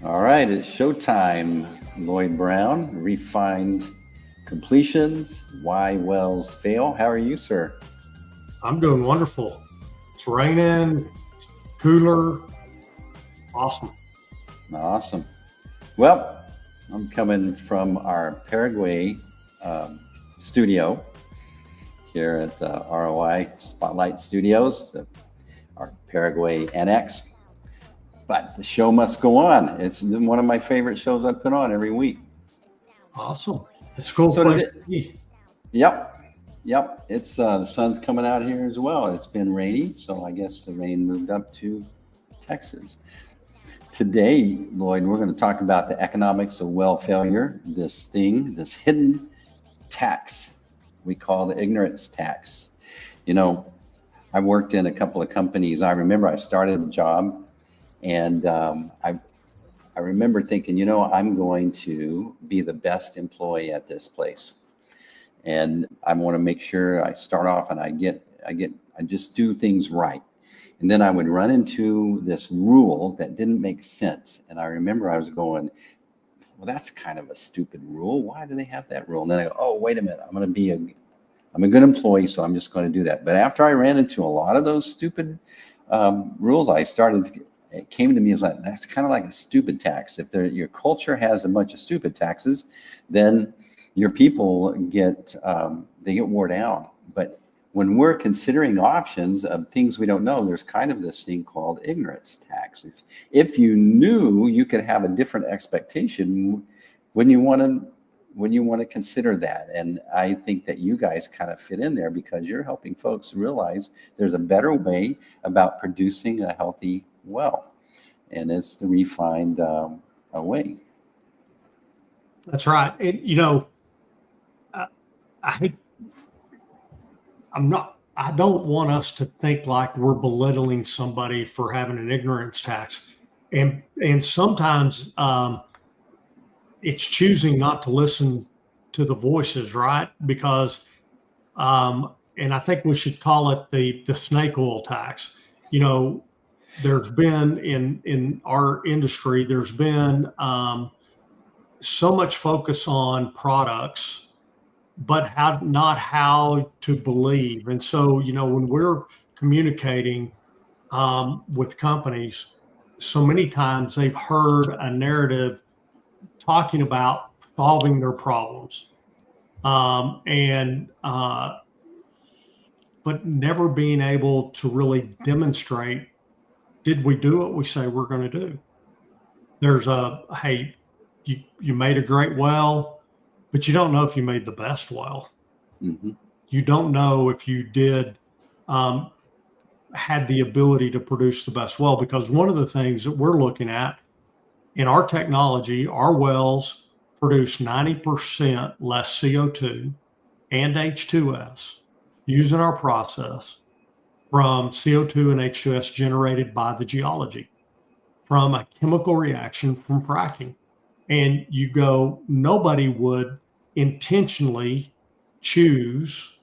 All right, it's showtime. Lloyd Brown, refined completions, why wells fail. How are you, sir? I'm doing wonderful. It's raining, cooler, awesome. Awesome. Well, I'm coming from our Paraguay um, studio here at ROI Spotlight Studios, our Paraguay annex. But the show must go on. It's one of my favorite shows I put on every week. Awesome. It's a cool So place did to it. be. Yep. Yep. It's the sun's coming out here as well. It's been rainy, so I guess the rain moved up to Texas. Today, Lloyd, we're going to talk about the economics of well failure, this hidden tax we call the ignorance tax. You know, I worked in a couple of companies. I remember I started a job and I remember thinking, I'm going to be the best employee at this place. And I want to make sure I start off and I just do things right. And then I would run into this rule that didn't make sense. And I remember I was going, well, that's kind of a stupid rule. Why do they have that rule? And then I go, oh, wait a minute. I'm a good employee, so I'm just going to do that. But after I ran into a lot of those stupid rules, it came to me as like, that's kind of like a stupid tax. If your culture has a bunch of stupid taxes, then your people they get wore down. But when we're considering options of things we don't know, there's kind of this thing called ignorance tax. If you knew, you could have a different expectation when you want to consider that. And I think that you guys kind of fit in there because you're helping folks realize there's a better way about producing a healthy well, and it's the refined way. That's right. I, I don't want us to think like we're belittling somebody for having an ignorance tax. And sometimes it's choosing not to listen to the voices, right? Because, and I think we should call it the snake oil tax. There's been in our industry, there's been so much focus on products, but not how to believe. And so, when we're communicating with companies, so many times they've heard a narrative talking about solving their problems, but never being able to really demonstrate, did we do what we say we're going to do? There's hey, you made a great well, but you don't know if you made the best well. Mm-hmm. You don't know if you did had the ability to produce the best well, because one of the things that we're looking at in our technology, our wells produce 90% less CO2 and H2S using our process from CO2 and H2S generated by the geology from a chemical reaction from fracking. And you go, nobody would intentionally choose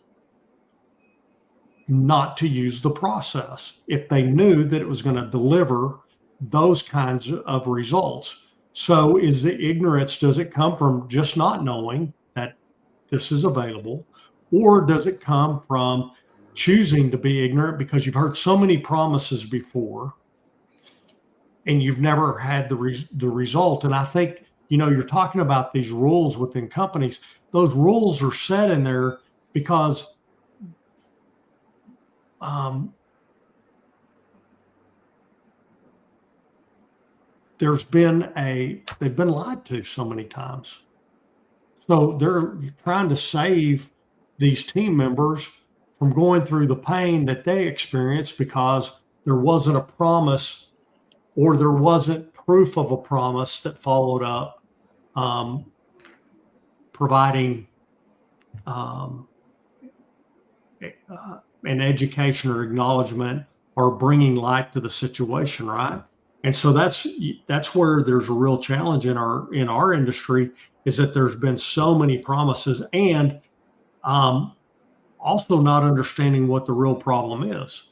not to use the process if they knew that it was going to deliver those kinds of results. So is the ignorance, does it come from just not knowing that this is available, or does it come from choosing to be ignorant because you've heard so many promises before and you've never had the result? And I think, you're talking about these rules within companies. Those rules are set in there because they've been lied to so many times. So they're trying to save these team members from going through the pain that they experienced because there wasn't a promise, or there wasn't proof of a promise that followed up, providing an education or acknowledgement or bringing light to the situation, right? And so that's where there's a real challenge in our industry, is that there's been so many promises, and also not understanding what the real problem is.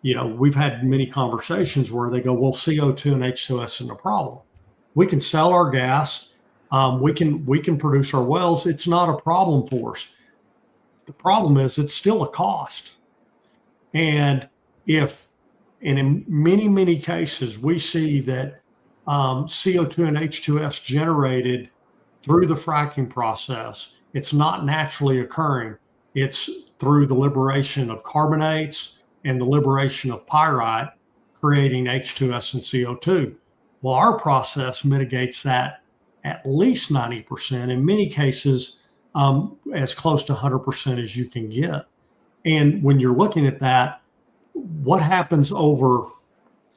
We've had many conversations where they go, well, CO2 and H2S isn't a problem. We can sell our gas. We can produce our wells. It's not a problem for us. The problem is it's still a cost. And in many cases, we see that CO2 and H2S generated through the fracking process, it's not naturally occurring. It's through the liberation of carbonates and the liberation of pyrite, creating H2S and CO2. Well, our process mitigates that at least 90%, in many cases, as close to 100% as you can get. And when you're looking at that, what happens over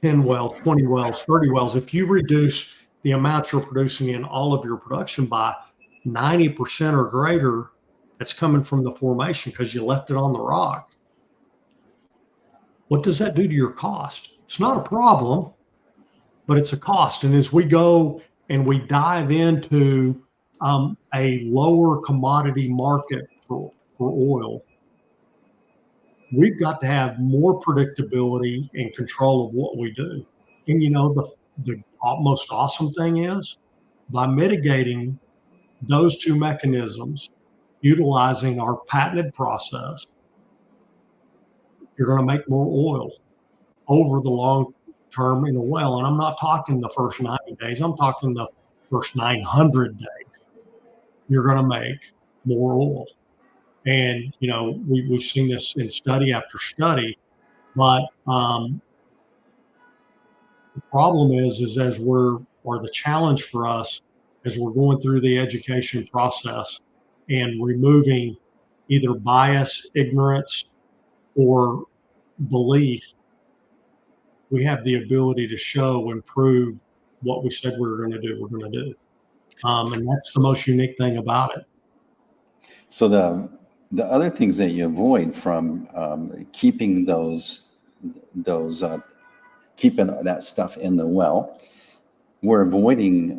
10 wells, 20 wells, 30 wells, if you reduce the amount you're producing in all of your production by 90% or greater, that's coming from the formation because you left it on the rock. What does that do to your cost? It's not a problem, but it's a cost. And as we go and we dive into a lower commodity market for oil, we've got to have more predictability and control of what we do. And the most awesome thing is, by mitigating those two mechanisms, utilizing our patented process, you're going to make more oil over the long term in a well. And I'm not talking the first 90 days. I'm talking the first 900 days. You're going to make more oil. And, we've seen this in study after study, but the problem is the challenge for us as we're going through the education process and removing either bias, ignorance, or belief, we have the ability to show and prove what we said we were going to do, we're going to do. And that's the most unique thing about it. So the other things that you avoid from keeping keeping that stuff in the well, we're avoiding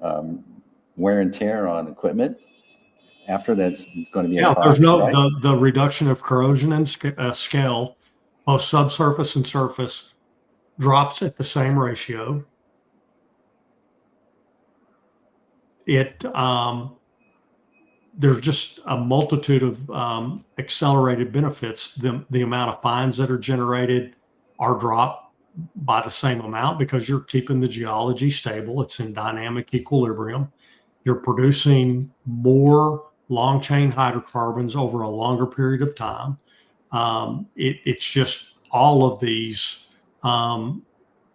wear and tear on equipment. After that's going to be a cost, there's no right? the reduction of corrosion and scale, both subsurface and surface, drops at the same ratio. There's just a multitude of accelerated benefits. The amount of fines that are generated are dropped by the same amount because you're keeping the geology stable. It's in dynamic equilibrium. You're producing more long chain hydrocarbons over a longer period of time. It's just all of these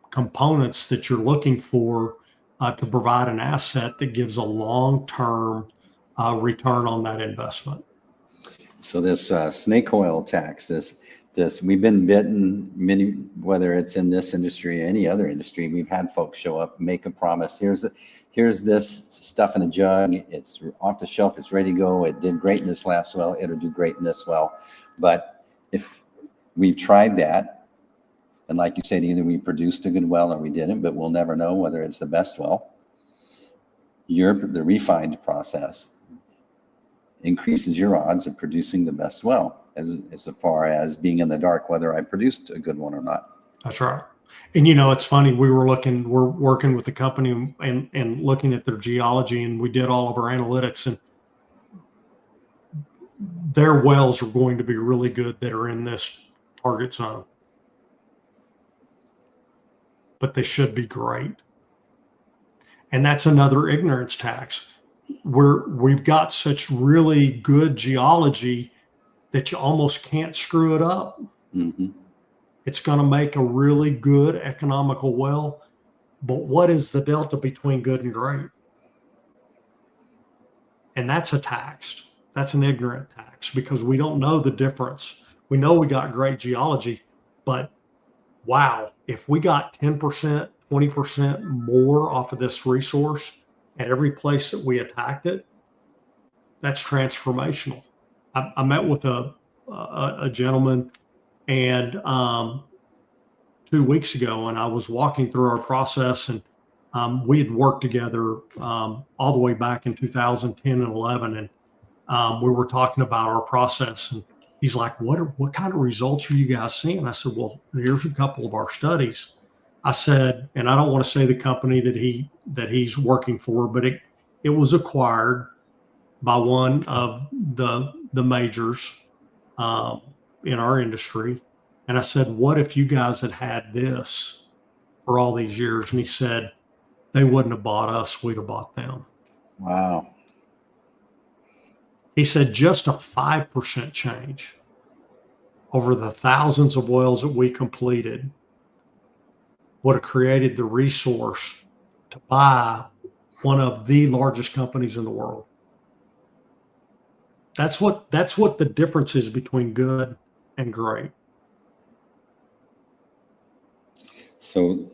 components that you're looking for to provide an asset that gives a long-term return on that investment. So this snake oil tax, this we've been bitten many, whether it's in this industry or any other industry, we've had folks show up, make a promise. Here's this stuff in a jug. It's off the shelf. It's ready to go. It did great in this last well. It'll do great in this well. But if we've tried that, and like you said, either we produced a good well or we didn't, but we'll never know whether it's the best well. The refined process increases your odds of producing the best well, as far as being in the dark whether I produced a good one or not. That's right. And it's funny, we're working with the company and looking at their geology, and we did all of our analytics, and their wells are going to be really good that are in this target zone. But they should be great. And that's another ignorance tax. We've got such really good geology that you almost can't screw it up. Mm-hmm. It's going to make a really good economical well. But what is the delta between good and great? And that's a tax. That's an ignorant tax because we don't know the difference. We know we got great geology, but wow, if we got 10%, 20% more off of this resource at every place that we attacked it, that's transformational. I met with a gentleman and 2 weeks ago, and I was walking through our process, and we had worked together all the way back in 2010 and 11, and we were talking about our process, and he's like, what kind of results are you guys seeing? I said, well, here's a couple of our studies. I said, and I don't want to say the company that he's working for, but it was acquired by one of the majors in our industry. And I said, what if you guys had this for all these years? And he said, they wouldn't have bought us, we'd have bought them. Wow. He said just a 5% change over the thousands of wells that we completed would have created the resource to buy one of the largest companies in the world. That's what the difference is between good and great. So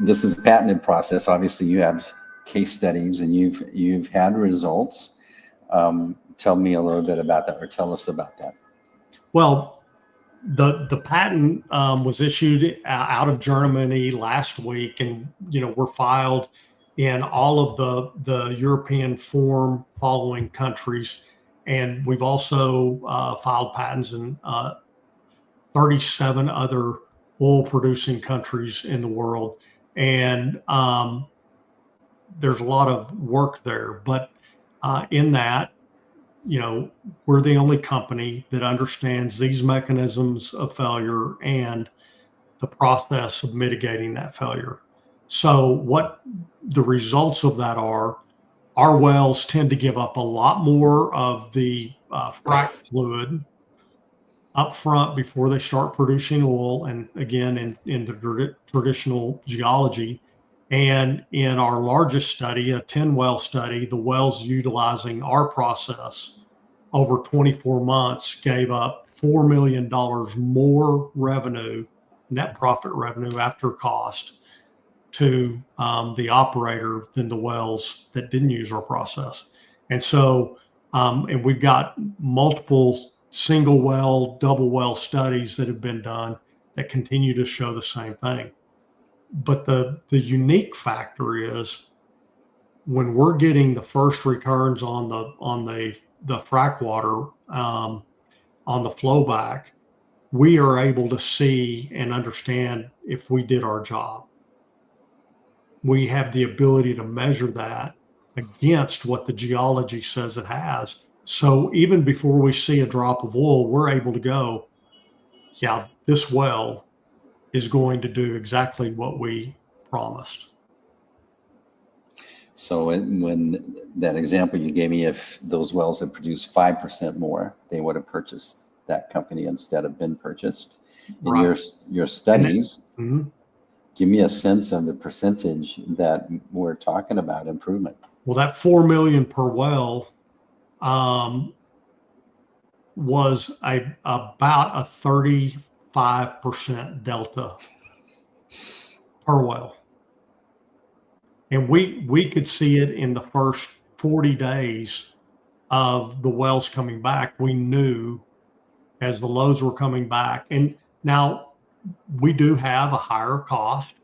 this is a patented process. Obviously, you have case studies and you've had results. Tell me a little bit about that, or tell us about that. Well, the patent was issued out of Germany last week, and we're filed in all of the European form following countries, and we've also filed patents in 37 other oil producing countries in the world, and there's a lot of work there. But in that, we're the only company that understands these mechanisms of failure and the process of mitigating that failure. So what the results of that are, our wells tend to give up a lot more of the frac fluid up front before they start producing oil. And again, in the traditional geology. And in our largest study, a 10 well study, the wells utilizing our process over 24 months gave up $4 million more revenue, net profit revenue after cost, to the operator than the wells that didn't use our process. And so, and we've got multiple single well, double well studies that have been done that continue to show the same thing. But the unique factor is when we're getting the first returns on the frac water, on the flow back, we are able to see and understand if we did our job. We have the ability to measure that against what the geology says it has. So even before we see a drop of oil, we're able to go, yeah, this well is going to do exactly what we promised. So when that example you gave me, if those wells had produced 5% more, they would have purchased that company instead of been purchased. In Right. your studies, Mhm. give me a sense of the percentage that we're talking about improvement. Well, that 4 million per well was about a 35% delta per well. And we could see it in the first 40 days of the wells coming back. We knew as the loads were coming back. And now we do have a higher cost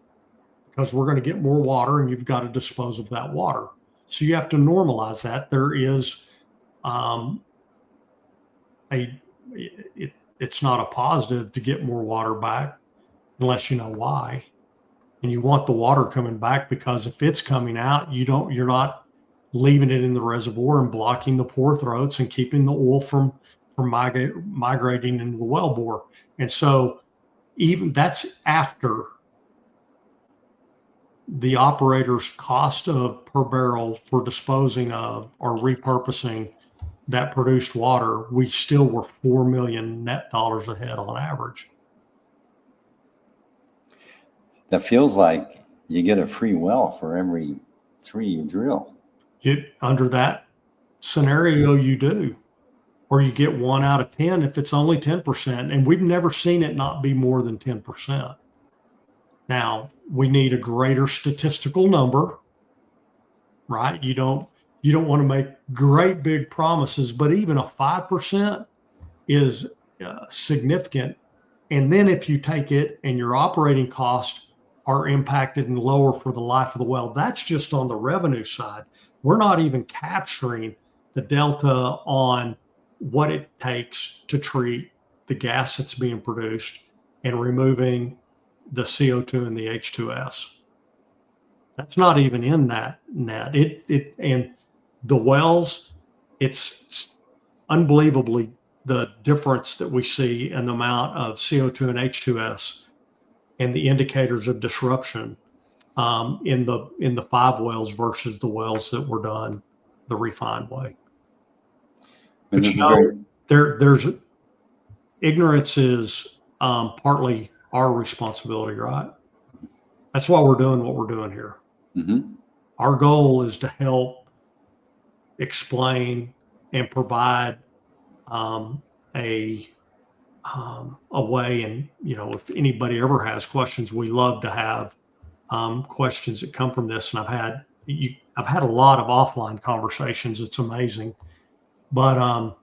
because we're going to get more water and you've got to dispose of that water. So you have to normalize that. There is it's not a positive to get more water back unless you know why. And you want the water coming back because if it's coming out, you're not leaving it in the reservoir and blocking the pore throats and keeping the oil from migrating into the wellbore. And so even that's after the operator's cost of per barrel for disposing of or repurposing that produced water, we still were $4 million net dollars ahead on average. That feels like you get a free well for every 3 you drill. Under that scenario, you do, or you get 1 out of 10 if it's only 10%. And we've never seen it not be more than 10%. Now we need a greater statistical number, right? You don't want to make great big promises, but even a 5% is significant. And then if you take it and your operating costs are impacted and lower for the life of the well, that's just on the revenue side. We're not even capturing the delta on what it takes to treat the gas that's being produced and removing the CO2 and the H2S. That's not even in that net. And the wells, it's unbelievably the difference that we see in the amount of CO2 and H2S and the indicators of disruption in the 5 wells versus the wells that were done the refined way. But there's ignorance is partly our responsibility, right? That's why we're doing what we're doing here. Mm-hmm. Our goal is to help explain and provide a way. And if anybody ever has questions, we love to have questions that come from this. And I've had a lot of offline conversations. It's amazing, but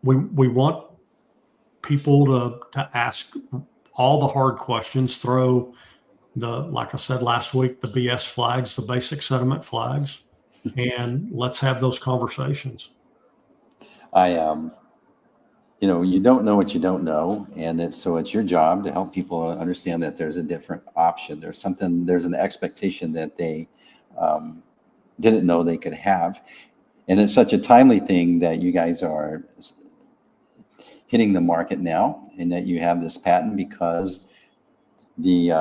we want people to ask all the hard questions, throw like I said last week, the BS flags, the basic sediment flags, and let's have those conversations. You don't know what you don't know, and so it's your job to help people understand that there's a different option. There's an expectation that they didn't know they could have, and it's such a timely thing that you guys are hitting the market now, and that you have this patent, because the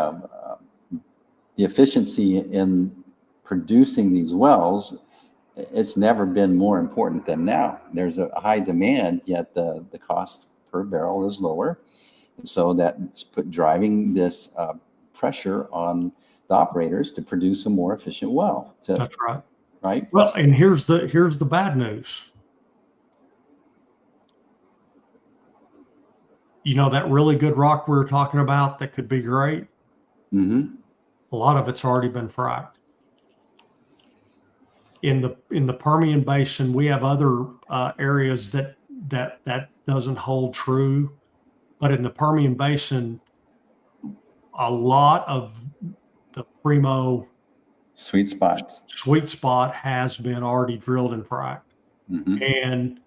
efficiency in producing these wells, it's never been more important than now. There's a high demand, yet the cost per barrel is lower. And so that's driving this pressure on the operators to produce a more efficient well. That's right. Right. Well, and here's the bad news. That really good rock we were talking about that could be great. Mm-hmm. A lot of it's already been fracked. In the Permian Basin, we have other areas that doesn't hold true, but in the Permian Basin, a lot of the primo sweet spot has been already drilled and fracked. Mm-hmm. And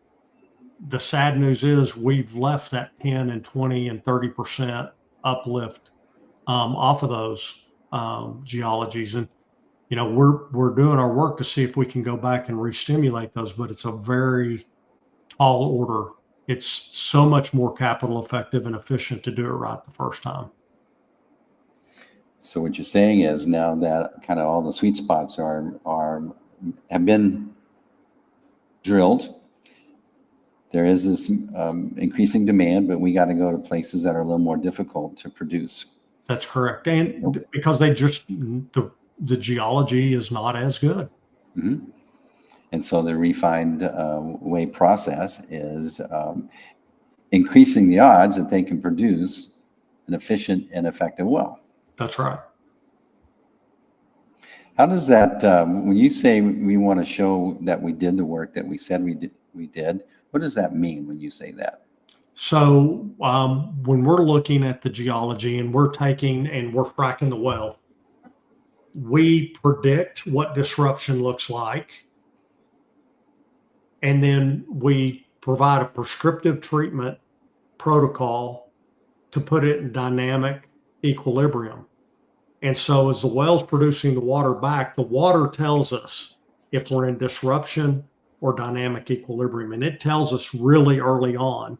the sad news is we've left that 10 and 20 and 30% uplift off of those geologies. And we're doing our work to see if we can go back and re-stimulate those, but it's a very tall order. It's so much more capital effective and efficient to do it right the first time. So what you're saying is, now that kind of all the sweet spots have been drilled, there is this increasing demand, but we got to go to places that are a little more difficult to produce. That's correct. And because the geology is not as good. Mm-hmm. And so the refined way process is increasing the odds that they can produce an efficient and effective well. That's right. How does that, when you say we want to show that we did the work that we said we did, what does that mean when you say that? So when we're looking at the geology and we're taking and we're fracking the well, we predict what disruption looks like, and then we provide a prescriptive treatment protocol to put it in dynamic equilibrium. And so as the well's producing the water back, the water tells us if we're in disruption or dynamic equilibrium. And it tells us really early on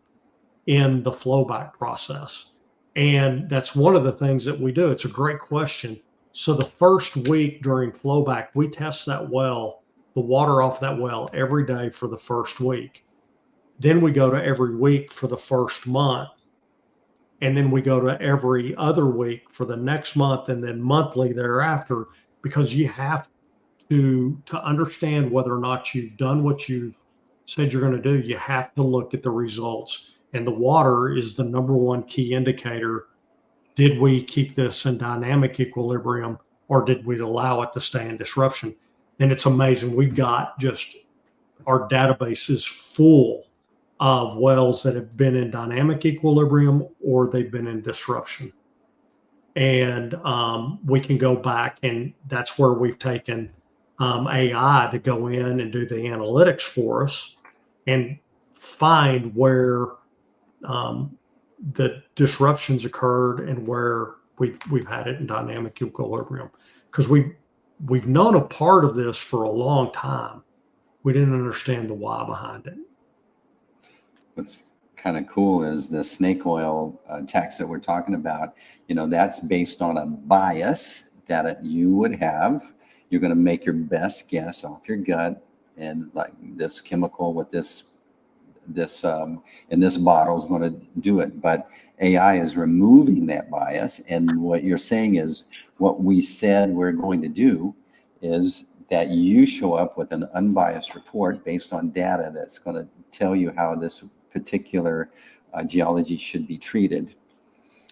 in the flowback process. And that's one of the things that we do. It's a great question. So the first week during flowback, we test that well, the water off that well every day for the first week. Then we go to every week for the first month. And then we go to every other week for the next month, and then monthly thereafter, because you have to understand whether or not you've done what you said you're going to do. You have to look at the results. And the water is the number one key indicator. Did we keep this in dynamic equilibrium, or did we allow it to stay in disruption? And it's amazing. We've got our database is full of wells that have been in dynamic equilibrium or they've been in disruption. And we can go back, and that's where we've taken AI to go in and do the analytics for us and find where the disruptions occurred and where we've had it in dynamic equilibrium because we've known a part of this for a long time. We didn't understand the why behind it. What's kind of cool is the snake oil tax that we're talking about. That's based on a bias that you would have. You're going to make your best guess off your gut, and like this chemical with this in this bottle is going to do it. But AI is removing that bias, and what you're saying is what we said we're going to do is that you show up with an unbiased report based on data that's going to tell you how this particular geology should be treated.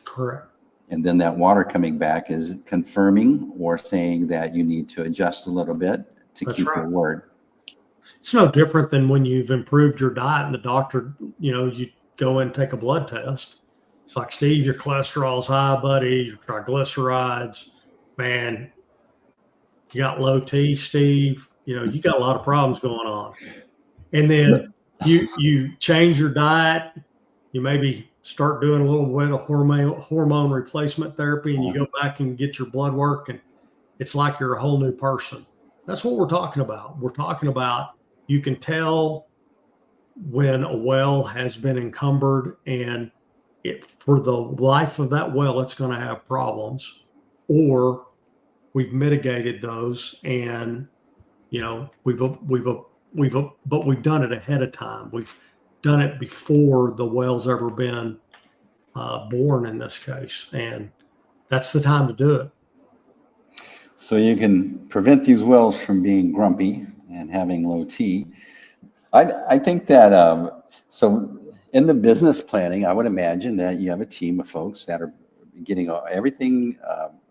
Correct. And then that water coming back is confirming or saying that you need to adjust a little bit to That's keep right. your word. It's no different than when you've improved your diet and the doctor, you go in and take a blood test. It's like, Steve, your cholesterol's high, buddy. Your triglycerides, man, you got low T, Steve. You got a lot of problems going on. And then you change your diet. You maybe start doing a little bit of hormone replacement therapy, and you go back and get your blood work, and it's like you're a whole new person. That's what we're talking about. We're talking about you can tell when a well has been encumbered, and for the life of that well, it's going to have problems, or we've mitigated those, and we've done it ahead of time. We've done it before the well's ever been born in this case, and that's the time to do it. So you can prevent these wells from being grumpy and having low T. I think that so in the business planning, I would imagine that you have a team of folks that are getting everything,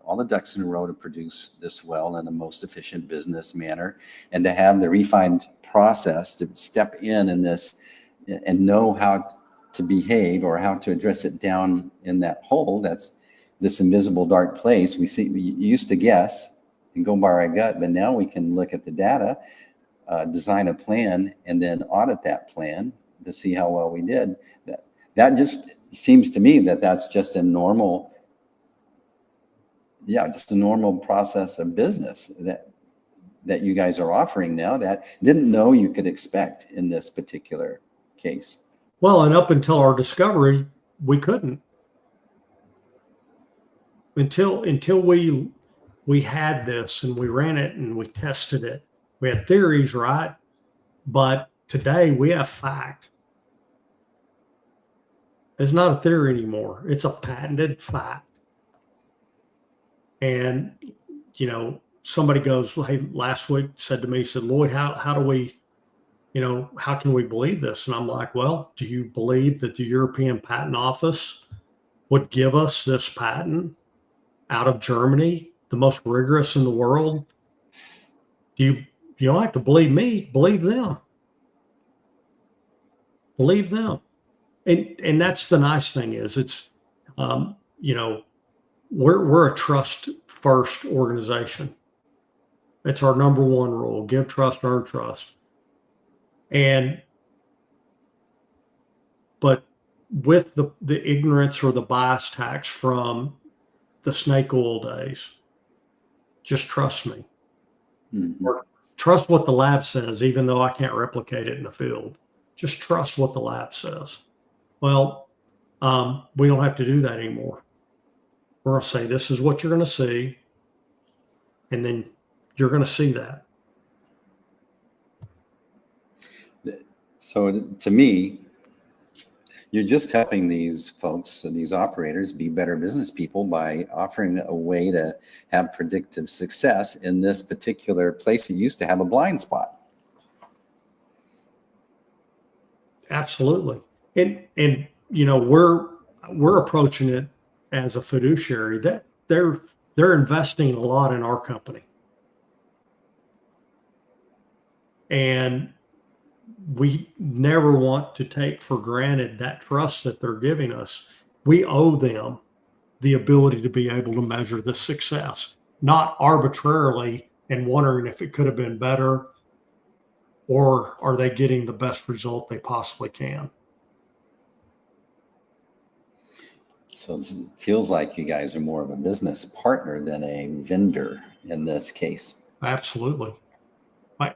all the ducks in a row to produce this well in the most efficient business manner, and to have the refined process to step in this and know how to behave or how to address it down in that hole. That's this invisible dark place. We used to guess and go by our gut, but now we can look at the data, design a plan, and then audit that plan to see how well we did. That just seems to me that's just a normal, just a normal process of business that you guys are offering now that didn't know you could expect in this particular case. Well, and up until our discovery, we couldn't. Until we had this and we ran it and we tested it. We had theories, right? But today we have fact. It's not a theory anymore. It's a patented fact. And, somebody goes, hey, last week said to me, said, Lloyd, how do we, how can we believe this? And I'm like, well, do you believe that the European Patent Office would give us this patent out of Germany, the most rigorous in the world? You don't have to believe me, believe them. Believe them. And that's the nice thing is it's, we're a trust first organization. It's our number one rule: give trust, earn trust. But with the ignorance or the bias tax from the snake oil days, just trust me. Mm-hmm. Or trust what the lab says, even though I can't replicate it in the field. Just trust what the lab says. Well, we don't have to do that anymore. We're going to say, this is what you're going to see, and then you're going to see that. So to me, you're just helping these folks, these operators, be better business people by offering a way to have predictive success in this particular place that used to have a blind spot. Absolutely. And we're approaching it as a fiduciary that they're investing a lot in our company. And we never want to take for granted that trust that they're giving us. We owe them the ability to be able to measure the success, not arbitrarily and wondering if it could have been better, or are they getting the best result they possibly can. So it feels like you guys are more of a business partner than a vendor in this case. Absolutely.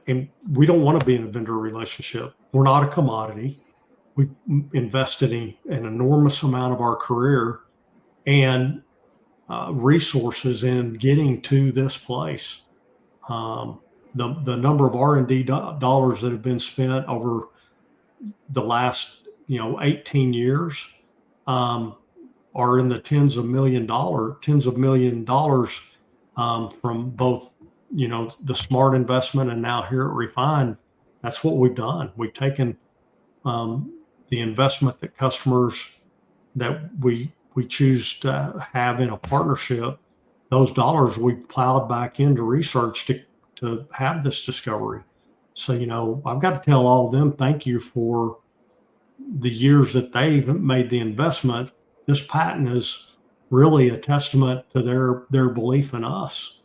And we don't want to be in a vendor relationship. We're not a commodity. We've invested in an enormous amount of our career and resources in getting to this place. The number of R&D dollars that have been spent over the last 18 years are in the tens of million dollars from both the smart investment and now here at Refine. That's what we've done. We've taken the investment that customers that we choose to have in a partnership, those dollars we've plowed back into research to have this discovery. So, I've got to tell all of them, thank you for the years that they've made the investment. This patent is really a testament to their belief in us.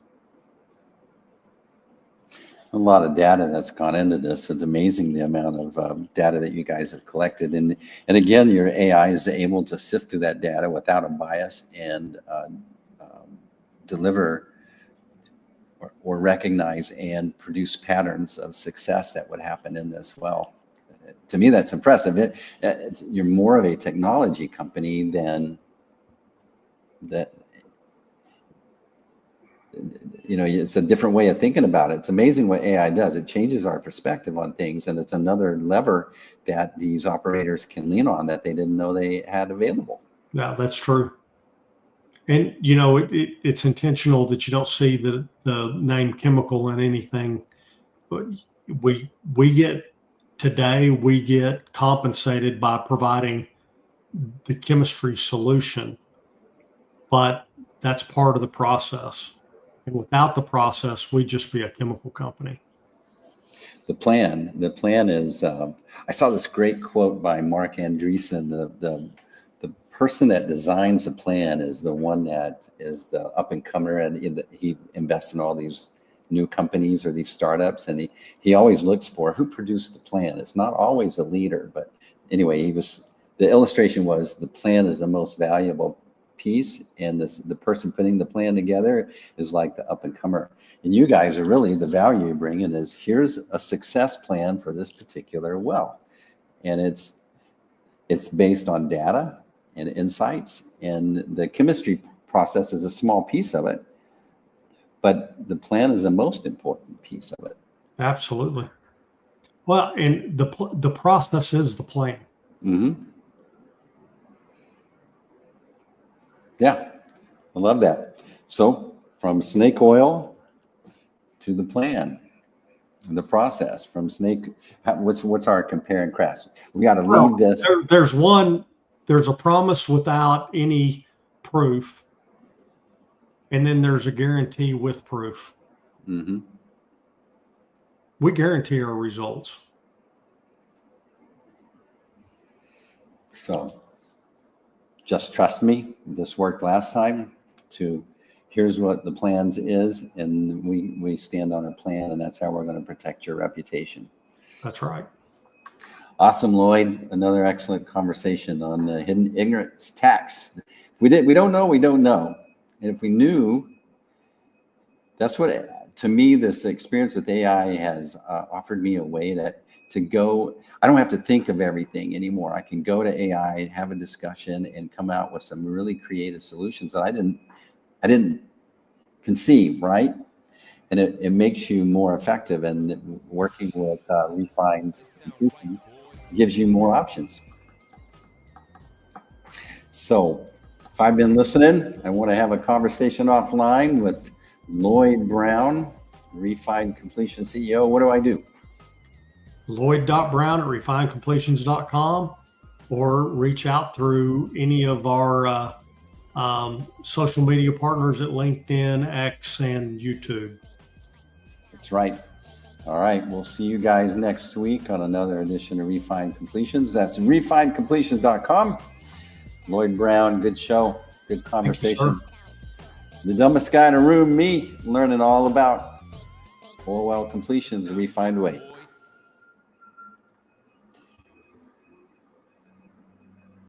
A lot of data that's gone into this. It's amazing the amount of data that you guys have collected. And again, your AI is able to sift through that data without a bias and deliver or recognize and produce patterns of success that would happen in this well. To me, that's impressive. You're more of a technology company than that. It's a different way of thinking about it. It's amazing what AI does. It changes our perspective on things, and it's another lever that these operators can lean on that they didn't know they had available. Yeah, that's true. And it's intentional that you don't see the name chemical in anything. But we get compensated by providing the chemistry solution, but that's part of the process. And without the process, we'd just be a chemical company. The plan is, I saw this great quote by Mark Andreessen. The person that designs a plan is the one that is the up and comer, and he invests in all these new companies or these startups, and he always looks for who produced the plan. It's not always a leader, but anyway, the illustration was the plan is the most valuable piece, and the person putting the plan together is like the up and comer. And you guys are really, the value you bring in is, here's a success plan for this particular well, and it's based on data and insights, and the chemistry process is a small piece of it, but the plan is the most important piece of it. Absolutely. Well, and the process is the plan. Mm-hmm. Yeah, I love that. So from snake oil to the plan, the process from snake, what's our compare and contrast? We got to leave this. There's a promise without any proof, and then there's a guarantee with proof. Mm-hmm. We guarantee our results. So just trust me. This worked last time. Here's what the plans is, and we stand on a plan, and that's how we're going to protect your reputation. That's right. Awesome, Lloyd. Another excellent conversation on the hidden ignorance tax. We don't know, we don't know. And if we knew, that's what, to me, this experience with AI has offered me a way to go. I don't have to think of everything anymore. I can go to AI, have a discussion, and come out with some really creative solutions that I didn't conceive, right? And it makes you more effective, and working with refined completion gives you more options. So if I've been listening, I want to have a conversation offline with Lloyd Brown, Refined Completion CEO. What do I do? Lloyd.Brown at refinecompletions.com, or reach out through any of our social media partners at LinkedIn, X, and YouTube. That's right. All right. We'll see you guys next week on another edition of Refined Completions. That's refinecompletions.com. Lloyd Brown, good show, good conversation. The dumbest guy in the room, me, learning all about oil well completions the refined way.